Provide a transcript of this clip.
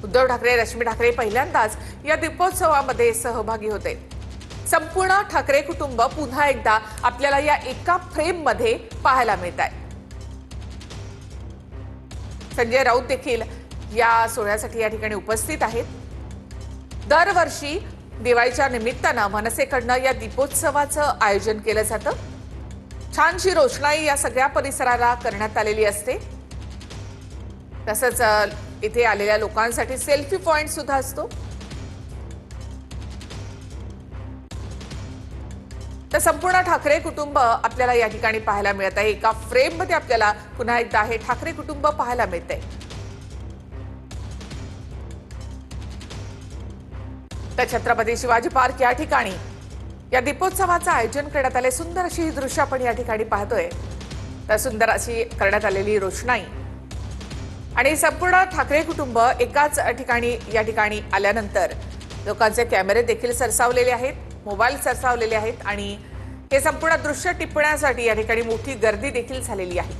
उद्धव ठाकरे, रश्मी ठाकरे पहिल्यांदाच या दीपोत्सवामध्ये सहभागी होते। संपूर्ण ठाकरे कुटुंब पुन्हा एकदा आपल्याला या एका फ्रेममध्ये पाहायला मिळत आहे। संजय राऊत देखील या सोहळ्यासाठी या ठिकाणी उपस्थित आहेत। दरवर्षी दिवाळीच्या निमित्तानं मनसेकडनं या दीपोत्सवाचं आयोजन केलं जातं। छानशी रोषणाई या सगळ्या परिसराला करण्यात आलेली असते। तसंच इथे आलेल्या लोकांसाठी सेल्फी पॉइंट सुद्धा असतो। तर संपूर्ण ठाकरे कुटुंब आपल्याला या ठिकाणी पाहायला मिळत आहे। एका फ्रेम मध्ये आपल्याला पुन्हा एकदा हे ठाकरे कुटुंब पाहायला मिळते। तर छत्रपती शिवाजी पार्क या ठिकाणी या दीपोत्सवाचं आयोजन करण्यात आले। सुंदर अशी ही दृश्य आपण या ठिकाणी पाहतोय। तर सुंदर अशी करण्यात आलेली रोषणाई आणि संपूर्ण ठाकरे कुटुंब एकाच ठिकाणी या ठिकाणी आल्यानंतर लोकांचे कॅमेरे देखील सरसावलेले आहेत, मोबाईल सरसावलेले आहेत आणि हे संपूर्ण दृश्य टिपण्यासाठी या ठिकाणी मोठी गर्दी देखील झालेली आहे।